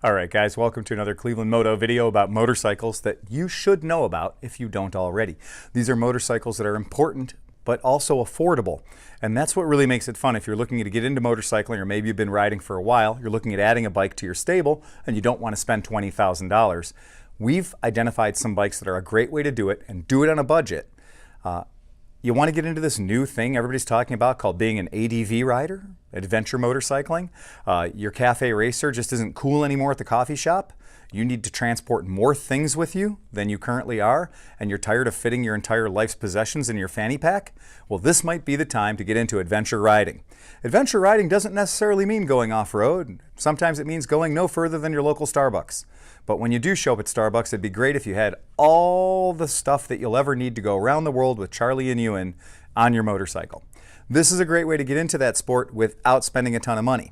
Alright guys, welcome to another ClevelandMoto video about motorcycles that you should know about if you don't already. These are motorcycles that are important but also affordable, and that's what really makes it fun. If you're looking to get into motorcycling, or maybe you've been riding for a while, you're looking at adding a bike to your stable and you don't want to spend $20,000. We've identified some bikes that are a great way to do it and do it on a budget. You want to get into this new thing everybody's talking about called being an ADV rider, adventure motorcycling. Your cafe racer just isn't cool anymore at the coffee shop. You need to transport more things with you than you currently are, and you're tired of fitting your entire life's possessions in your fanny pack? Well, this might be the time to get into adventure riding. Adventure riding doesn't necessarily mean going off-road. Sometimes it means going no further than your local Starbucks. But when you do show up at Starbucks, it'd be great if you had all the stuff that you'll ever need to go around the world with Charlie and Ewan on your motorcycle. This is a great way to get into that sport without spending a ton of money.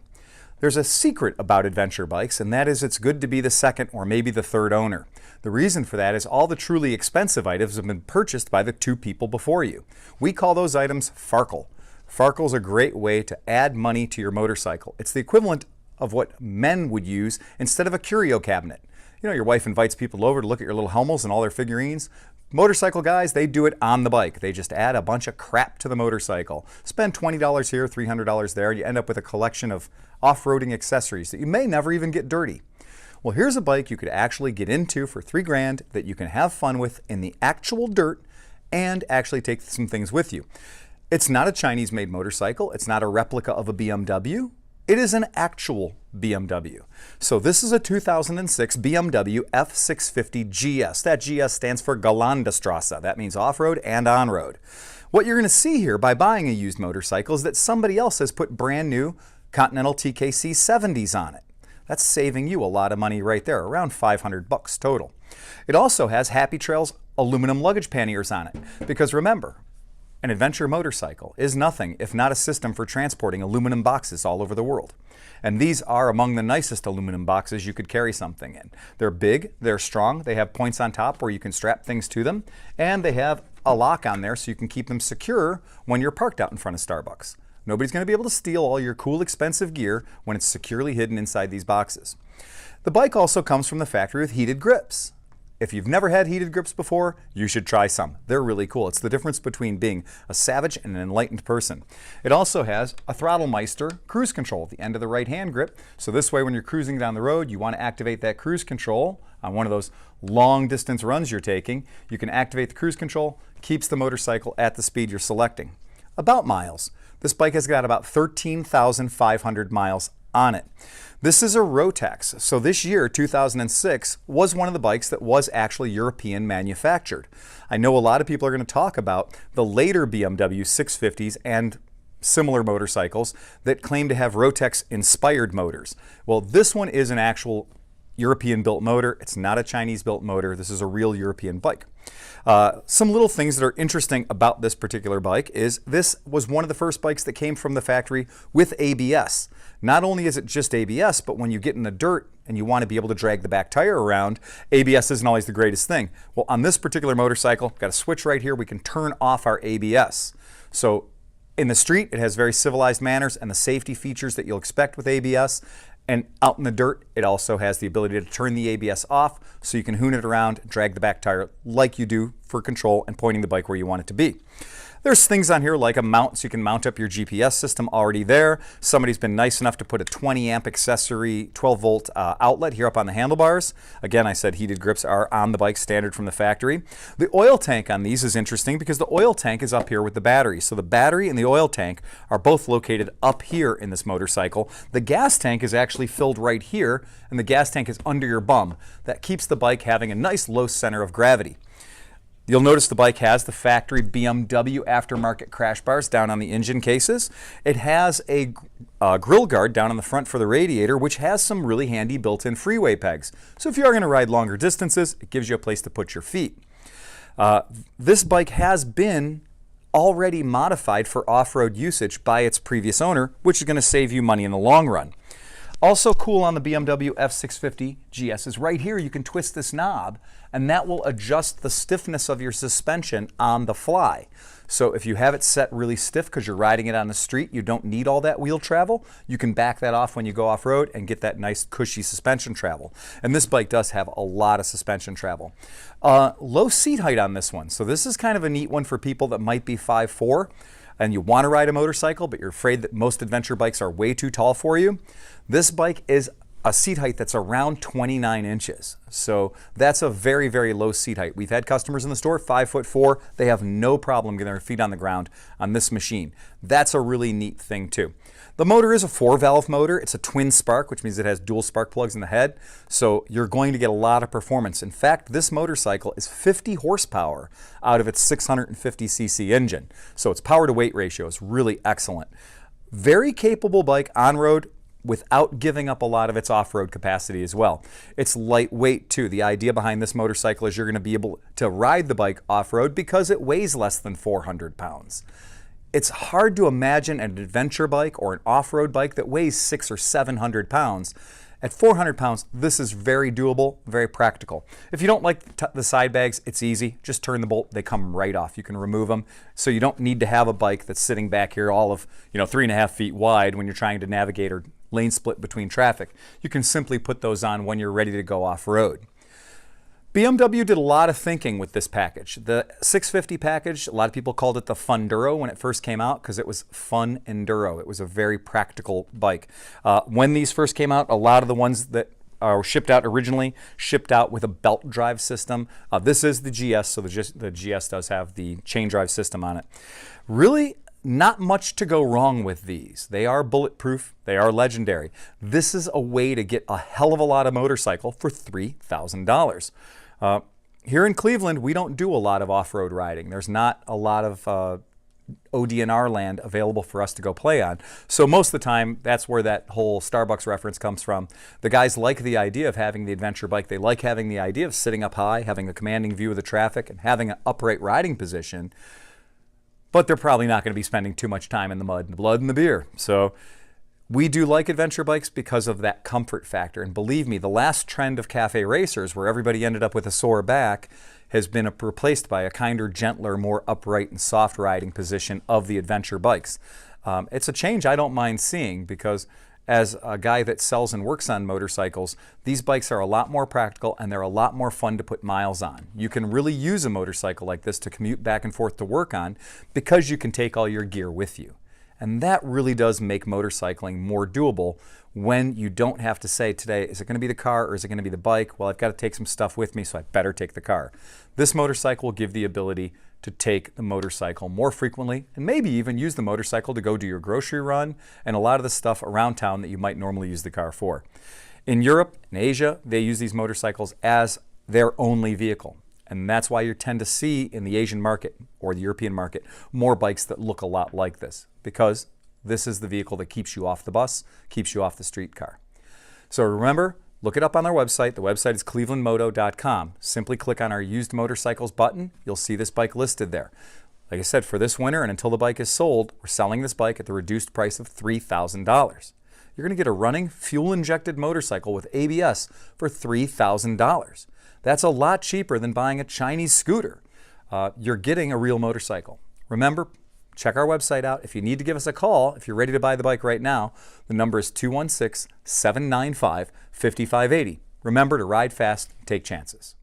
There's a secret about adventure bikes, and that is it's good to be the second or maybe the third owner. The reason for that is all the truly expensive items have been purchased by the two people before you. We call those items farkle. Farkle's a great way to add money to your motorcycle. It's the equivalent of what men would use instead of a curio cabinet. You know, your wife invites people over to look at your little Hummels and all their figurines. Motorcycle guys, they do it on the bike. They just add a bunch of crap to the motorcycle. Spend $20 here, $300 there, and you end up with a collection of off-roading accessories that you may never even get dirty. Well, here's a bike you could actually get into for $3 grand that you can have fun with in the actual dirt and actually take some things with you. It's not a Chinese-made motorcycle. It's not a replica of a BMW. It is an actual BMW. So this is a 2006 BMW F650GS. That GS stands for Gelandestrasse. That means off-road and on-road. What you're going to see here by buying a used motorcycle is that somebody else has put brand new Continental TKC 70s on it. That's saving you a lot of money right there, around $500 total. It also has Happy Trails aluminum luggage panniers on it, because remember, an adventure motorcycle is nothing if not a system for transporting aluminum boxes all over the world. And these are among the nicest aluminum boxes you could carry something in. They're big, they're strong, they have points on top where you can strap things to them, and they have a lock on there so you can keep them secure when you're parked out in front of Starbucks. Nobody's going to be able to steal all your cool, expensive gear when it's securely hidden inside these boxes. The bike also comes from the factory with heated grips. If you've never had heated grips before, you should try some. They're really cool. It's the difference between being a savage and an enlightened person. It also has a Throttlemeister cruise control at the end of the right hand grip. So this way when you're cruising down the road, you want to activate that cruise control on one of those long distance runs you're taking. You can activate the cruise control, keeps the motorcycle at the speed you're selecting. About miles. This bike has got about 13,500 miles on it. This is a Rotax, so this year, 2006, was one of the bikes that was actually European manufactured. I know a lot of people are going to talk about the later BMW 650s and similar motorcycles that claim to have Rotax-inspired motors. Well, this one is an actual European-built motor. It's not a Chinese-built motor. This is a real European bike. Some little things that are interesting about this particular bike is this was one of the first bikes that came from the factory with ABS. Not only is it just ABS, but when you get in the dirt and you want to be able to drag the back tire around, ABS isn't always the greatest thing. Well, on this particular motorcycle, got a switch right here, we can turn off our ABS. So in the street, it has very civilized manners and the safety features that you'll expect with ABS. And out in the dirt, it also has the ability to turn the ABS off so you can hoon it around, drag the back tire like you do for control and pointing the bike where you want it to be. There's things on here like a mount, so you can mount up your GPS system already there. Somebody's been nice enough to put a 20 amp accessory 12 volt outlet here up on the handlebars. Again, I said heated grips are on the bike, standard from the factory. The oil tank on these is interesting because the oil tank is up here with the battery. So the battery and the oil tank are both located up here in this motorcycle. The gas tank is actually filled right here, and the gas tank is under your bum. That keeps the bike having a nice low center of gravity. You'll notice the bike has the factory BMW aftermarket crash bars down on the engine cases. It has a grill guard down on the front for the radiator, which has some really handy built-in freeway pegs. So if you are going to ride longer distances, it gives you a place to put your feet. This bike has been already modified for off-road usage by its previous owner, which is going to save you money in the long run. Also cool on the BMW F650GS is right here you can twist this knob and that will adjust the stiffness of your suspension on the fly. So if you have it set really stiff because you're riding it on the street, you don't need all that wheel travel, you can back that off when you go off-road and get that nice cushy suspension travel. And this bike does have a lot of suspension travel. Low seat height on this one. So this is kind of a neat one for people that might be 5'4", and you want to ride a motorcycle, but you're afraid that most adventure bikes are way too tall for you. This bike is a seat height that's around 29 inches. So that's a very, very low seat height. We've had customers in the store, 5'4", they have no problem getting their feet on the ground on this machine. That's a really neat thing too. The motor is a 4-valve motor. It's a twin spark, which means it has dual spark plugs in the head. So you're going to get a lot of performance. In fact, this motorcycle is 50 horsepower out of its 650cc engine. So its power to weight ratio is really excellent. Very capable bike on road without giving up a lot of its off-road capacity as well. It's lightweight too. The idea behind this motorcycle is you're going to be able to ride the bike off-road because it weighs less than 400 pounds. It's hard to imagine an adventure bike or an off-road bike that weighs 600 or 700 pounds. At 400 pounds, this is very doable, very practical. If you don't like the side bags, it's easy. Just turn the bolt, they come right off. You can remove them. So you don't need to have a bike that's sitting back here all of 3.5 feet wide when you're trying to navigate or lane split between traffic. You can simply put those on when you're ready to go off-road. BMW did a lot of thinking with this package. The 650 package, a lot of people called it the Funduro when it first came out because it was fun enduro. It was a very practical bike. When these first came out, a lot of the ones that are shipped out originally shipped out with a belt drive system. This is the GS, so the GS does have the chain drive system on it. Really, not much to go wrong with these. They are bulletproof, they are legendary. This is a way to get a hell of a lot of motorcycle for $3,000. Here in Cleveland, we don't do a lot of off-road riding. There's not a lot of ODNR land available for us to go play on. So most of the time, that's where that whole Starbucks reference comes from. The guys like the idea of having the adventure bike. They like having the idea of sitting up high, having a commanding view of the traffic, and having an upright riding position. But they're probably not going to be spending too much time in the mud and the blood and the beer. So we do like adventure bikes because of that comfort factor. And believe me, the last trend of cafe racers, where everybody ended up with a sore back, has been replaced by a kinder, gentler, more upright and soft riding position of the adventure bikes. It's a change I don't mind seeing because as a guy that sells and works on motorcycles, these bikes are a lot more practical and they're a lot more fun to put miles on. You can really use a motorcycle like this to commute back and forth to work on because you can take all your gear with you. And that really does make motorcycling more doable when you don't have to say today, is it going to be the car or is it going to be the bike? Well, I've got to take some stuff with me, so I better take the car. This motorcycle will give the ability to take the motorcycle more frequently and maybe even use the motorcycle to go do your grocery run and a lot of the stuff around town that you might normally use the car for. In Europe and Asia, they use these motorcycles as their only vehicle. And that's why you tend to see in the Asian market or the European market more bikes that look a lot like this, because this is the vehicle that keeps you off the bus, keeps you off the streetcar. So remember, look it up on our website. The website is ClevelandMoto.com. Simply click on our used motorcycles button. You'll see this bike listed there. Like I said, for this winter and until the bike is sold, we're selling this bike at the reduced price of $3,000. You're going to get a running, fuel-injected motorcycle with ABS for $3,000. That's a lot cheaper than buying a Chinese scooter. You're getting a real motorcycle. Remember, check our website out. If you need to give us a call, if you're ready to buy the bike right now, the number is 216-795-5580. Remember to ride fast, take chances.